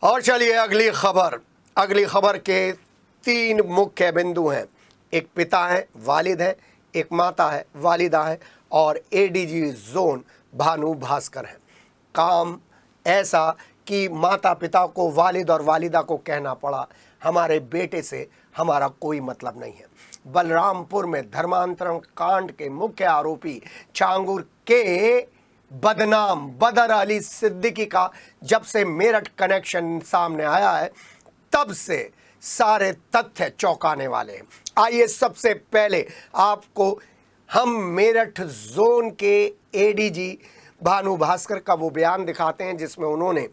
और चलिए अगली खबर के तीन मुख्य बिंदु हैं। एक पिता है, वालिद है, एक माता है, वालिदा है और एडीजी जोन भानु भास्कर है। काम ऐसा कि माता पिता को, वालिद और वालिदा को कहना पड़ा, हमारे बेटे से हमारा कोई मतलब नहीं है। बलरामपुर में धर्मांतरण कांड के मुख्य आरोपी छांगुर के बदनाम बदर अली सिद्दीकी का जब से मेरठ कनेक्शन सामने आया है, तब से सारे तथ्य चौंकाने वाले हैं। आइए सबसे पहले आपको हम मेरठ जोन के एडीजी भानु भास्कर का वो बयान दिखाते हैं जिसमें उन्होंने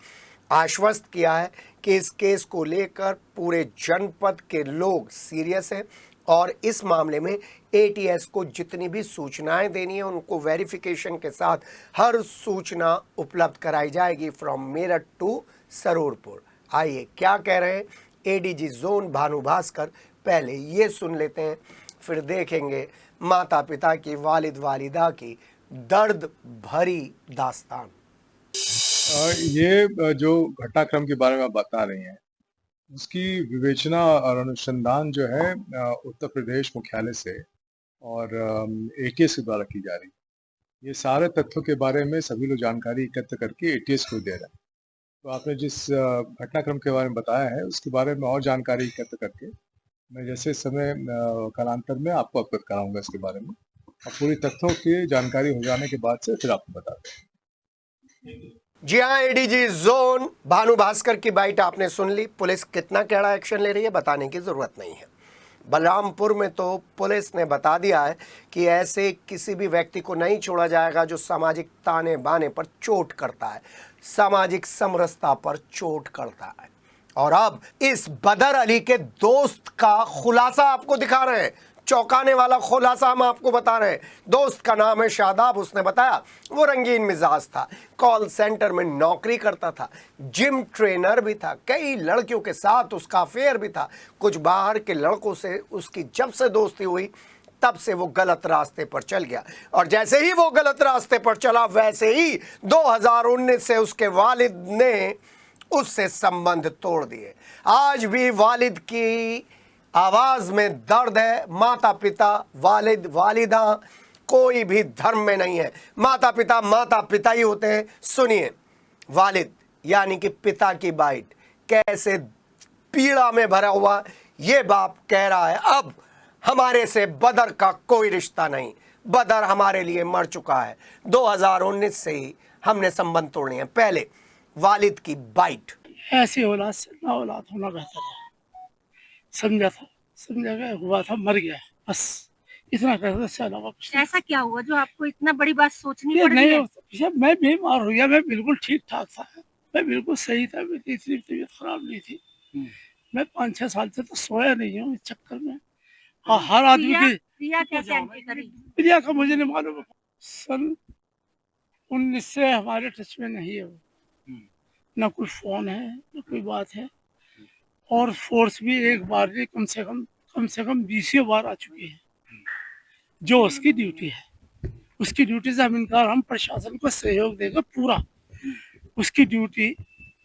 आश्वस्त किया है कि इस केस को लेकर पूरे जनपद के लोग सीरियस हैं और इस मामले में एटीएस को जितनी भी सूचनाएं देनी है उनको वेरिफिकेशन के साथ हर सूचना उपलब्ध कराई जाएगी फ्रॉम मेरठ टू सरूरपुर। आइए क्या कह रहे हैं एडीजी जोन भानु भास्कर, पहले ये सुन लेते हैं, फिर देखेंगे माता पिता की, वालिद वालिदा की दर्द भरी दास्तान। ये जो घटनाक्रम के बारे में आप बता रही हैं, उसकी विवेचना और अनुसंधान जो है उत्तर प्रदेश मुख्यालय से और एटीएस के द्वारा की जा रही है। ये सारे तथ्यों के बारे में सभी लोग जानकारी एकत्र करके एटीएस को दे रहे हैं। तो आपने जिस घटनाक्रम के बारे में बताया है उसके बारे में और जानकारी एकत्र करके मैं जैसे समय कालांतर में आपको अवगत कराऊंगा इसके बारे में, और पूरी तथ्यों की जानकारी हो जाने के बाद से फिर आपको बताते हैं। जी हाँ, एडीजी जोन भानु भास्कर की बाइट आपने सुन ली। पुलिस कितना कड़ा एक्शन ले रही है बताने की जरूरत नहीं है। बलरामपुर में तो पुलिस ने बता दिया है कि ऐसे किसी भी व्यक्ति को नहीं छोड़ा जाएगा जो सामाजिक ताने बाने पर चोट करता है, सामाजिक समरसता पर चोट करता है। और अब इस बदर अली के दोस्त का खुलासा आपको दिखा रहे हैं, चौंकाने वाला खुलासा हम आपको बता रहे हैं। दोस्त का नाम है शादाब। उसने बताया वो रंगीन मिजाज था, कॉल सेंटर में नौकरी करता था, जिम ट्रेनर भी था, कई लड़कियों के साथ उसका अफेयर भी था। कुछ बाहर के लड़कों से उसकी जब से दोस्ती हुई तब से वो गलत रास्ते पर चल गया, और जैसे ही वो गलत रास्ते पर चला वैसे ही 2019 से उसके वालिद ने उससे संबंध तोड़ दिए। आज भी वालिद की आवाज में दर्द है। माता पिता, वालिद वालिदा कोई भी धर्म में नहीं है। माता पिता ही होते हैं। सुनिए वालिद यानी कि पिता की बाइट, कैसे पीड़ा में भरा हुआ ये बाप कह रहा है, अब हमारे से बदर का कोई रिश्ता नहीं, बदर हमारे लिए मर चुका है, 2019 से ही हमने संबंध तोड़े हैं। पहले वालिद की बाइट। ऐसी औलाद से ना औलाद होना बेहतर है। समझा गया, हुआ था, मर गया, बस इतना कहते, इससे अलावा कुछ नहीं। ऐसा क्या हुआ जो आपको इतना बड़ी बात सोचनी ये पड़ रही है? नहीं, मैं बीमार हो गया, मैं बिल्कुल ठीक ठाक था, मैं बिल्कुल सही था, मेरी इतनी तबीयत खराब नहीं थी। मैं 5-6 साल से तो सोया नहीं हूँ इस चक्कर में। हर आदमी की प्रिया कैसे एंट्री करी? प्रिया का मुझे नहीं मालूम। सन 19 से हमारे टच में नहीं है वो, ना कोई फोन है ना कोई बात है, और फोर्स भी एक बार नहीं, कम से कम 20 बार आ चुकी है। जो उसकी ड्यूटी है, उसकी ड्यूटी से हम इनकार, हम प्रशासन को सहयोग देगा पूरा। उसकी ड्यूटी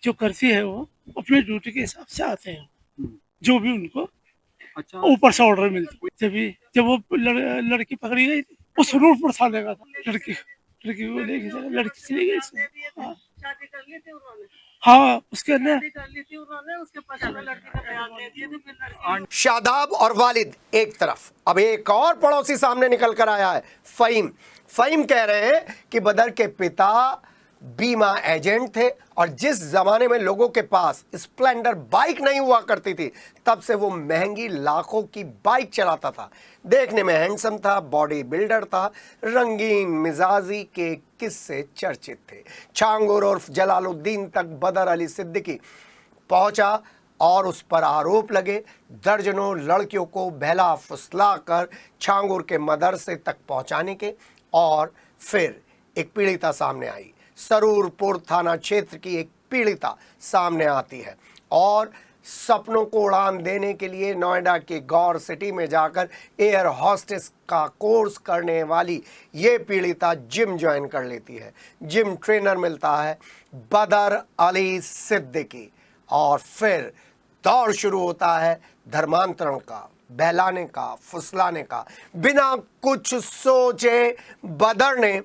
जो करती है वो अपने ड्यूटी के हिसाब से आते हैं, जो भी उनको अच्छा ऊपर से ऑर्डर मिलते। जब वो लड़की पकड़ी गई थी, वो सरूरपुर थाने का था। लड़की को लेके लड़की चली गई। हाँ, उसके अंदर शादाब और वालिद एक तरफ, अब एक और पड़ोसी सामने निकल कर आया है, फहीम कह रहे हैं कि बदर के पिता बीमा एजेंट थे और जिस जमाने में लोगों के पास स्प्लेंडर बाइक नहीं हुआ करती थी तब से वो महंगी लाखों की बाइक चलाता था। देखने में हैंडसम था, बॉडी बिल्डर था, रंगीन मिजाजी के किस्से चर्चित थे। छांगुर उर्फ जलालुद्दीन तक बदर अली सिद्दीकी पहुंचा और उस पर आरोप लगे। दर्जनों लड़कियों को बहला फुसला कर छांगुर के मदरसे तक पहुंचाने के, और फिर एक पीड़िता सामने आई। सरूरपुर थाना क्षेत्र की एक पीड़िता सामने आती है और सपनों को उड़ान देने के लिए नोएडा के गौर सिटी में जाकर एयर हॉस्टेस का कोर्स करने वाली ये पीड़िता जिम ज्वाइन कर लेती है। जिम ट्रेनर मिलता है बदर अली सिद्दीकी और फिर दौर शुरू होता है धर्मांतरण का, बहलाने का, फुसलाने का। बिना कुछ सोचे बदर ने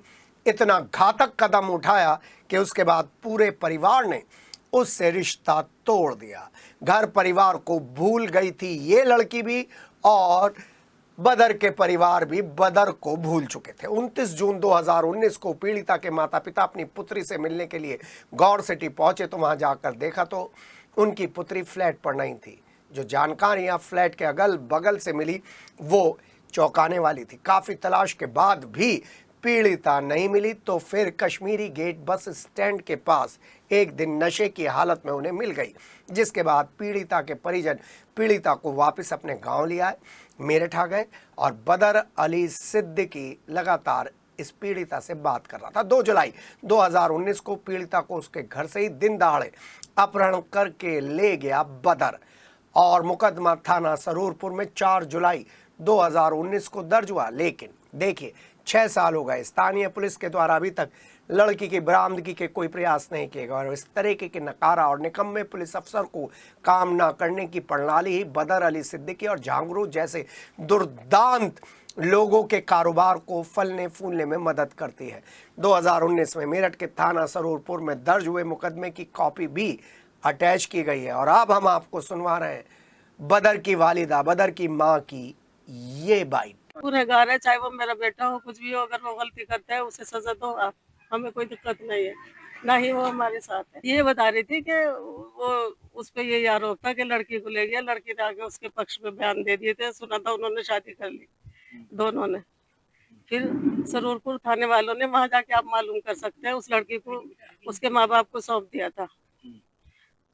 इतना घातक कदम उठाया कि उसके बाद पूरे परिवार ने उससे रिश्ता तोड़ दिया। घर परिवार को भूल गई थी ये लड़की भी, और बदर के परिवार भी बदर को भूल चुके थे। 29 जून 2019 को पीड़िता के माता पिता अपनी पुत्री से मिलने के लिए गौर सिटी पहुंचे तो वहां जाकर देखा तो उनकी पुत्री फ्लैट पर नहीं थी। जो जानकारियां फ्लैट के अगल बगल से मिली वो चौंकाने वाली थी। काफ़ी तलाश के बाद भी पीड़िता नहीं मिली तो फिर कश्मीरी गेट बस स्टैंड के पास एक दिन नशे की हालत में उन्हें मिल गई, जिसके बाद पीड़िता के परिजन पीड़िता को वापस अपने गांव ले आए, मेरठ आ गए और बदर अली सिद्दीकी लगातार इस पीड़िता से बात कर रहा था। 2 जुलाई 2019 को पीड़िता को उसके घर से ही दिन दहाड़े अपहरण करके ले गया बदर और मुकदमा थाना सरूरपुर में 4 जुलाई 2019 को दर्ज हुआ। लेकिन देखिए 6 साल हो गए, स्थानीय पुलिस के द्वारा अभी तक लड़की की बरामदगी के कोई प्रयास नहीं किए गए और इस तरीके के नकारा और निकम्मे पुलिस अफसर को काम न करने की प्रणाली ही बदर अली सिद्दीकी और झांगरू जैसे दुर्दांत लोगों के कारोबार को फलने फूलने में मदद करती है। 2019 में मेरठ के थाना सरूरपुर में दर्ज हुए मुकदमे की कॉपी भी अटैच की गई है और अब हम आपको सुनवा रहे हैं बदर की वालिदा, बदर की माँ की ये बाइट। गुनहगार है, चाहे वो मेरा बेटा हो, कुछ भी हो, अगर वो गलती करता है उसे सजा दो आप, हमें कोई दिक्कत नहीं है, ना ही वो हमारे साथ है। ये बता रही थी कि वो उस पे ये आरोप था कि लड़की को ले गया, लड़की ने आगे उसके पक्ष में बयान दे दिए थे, सुना था उन्होंने शादी कर ली दोनों ने। फिर सरूरपुर थाने वालों ने वहां जाके आप मालूम कर सकते हैं उस लड़की को उसके माँ बाप को सौंप दिया था।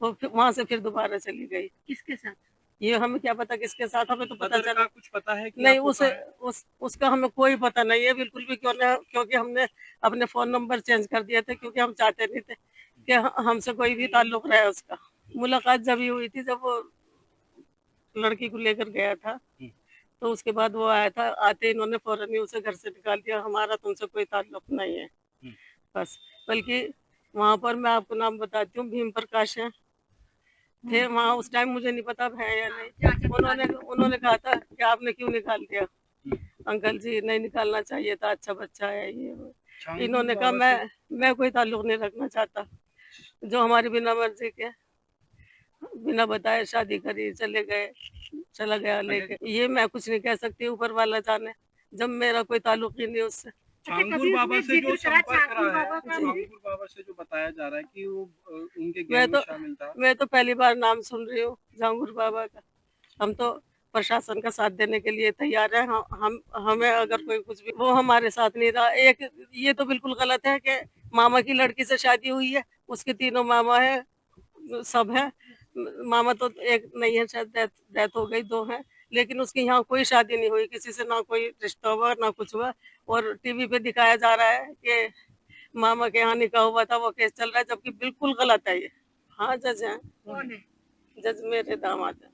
वो वहां से फिर दोबारा चली गई। किसके साथ? ये हमें क्या पता किसके साथ, हमें तो पता चला कुछ पता है कि नहीं, आपको उसे कहाँ है? उसका हमें कोई पता नहीं है बिल्कुल भी, क्योंकि हमने अपने फोन नंबर चेंज कर दिए थे क्योंकि हम चाहते नहीं थे कि हमसे कोई भी ताल्लुक रहे उसका। मुलाकात जब ही हुई थी जब वो लड़की को लेकर गया था, तो उसके बाद वो आया था, आते इन्होंने फौरन ही उसे घर से निकाल दिया, हमारा तुमसे कोई ताल्लुक नहीं है बस। बल्कि वहाँ पर मैं आपको नाम बताती हूँ, भीम प्रकाश है थे वहाँ उस टाइम, मुझे नहीं पता है या नहीं। उन्होंने कहा था कि आपने क्यों निकाल दिया? अंकल जी नहीं निकालना चाहिए था, अच्छा बच्चा है ये वो। इन्होंने कहा मैं कोई ताल्लुक नहीं रखना चाहता। जो हमारी बिना मर्जी के बिना बताए शादी करी, चला गया लेके। ये मैं कुछ नहीं कह सकती, ऊपर वाला जाने, जब मेरा कोई ताल्लुक ही नहीं उससे। झांगुर बाबा से जो संपर्क रहा है, झांगुर बाबा से जो बताया जा रहा है कि वो उनके गैंग में शामिल था। मैं तो पहली बार नाम सुन रही हूँ झांगुर बाबा का। हम तो प्रशासन का साथ देने के लिए तैयार है। हम हमें अगर कोई कुछ भी, वो हमारे साथ नहीं रहा। एक ये तो बिल्कुल गलत है कि मामा की लड़की से शादी हुई है, उसके तीनों मामा है, सब है। मामा तो एक नहीं है, शायद डेथ हो गई, 2 हैं, लेकिन उसकी यहाँ कोई शादी नहीं हुई किसी से, ना कोई रिश्ता हुआ ना कुछ हुआ। और टीवी पे दिखाया जा रहा है कि मामा के यहाँ निकाह हुआ था, वो केस चल रहा है, जबकि बिल्कुल गलत है ये। हाँ जज है, कौन है? जज मेरे दामाद है।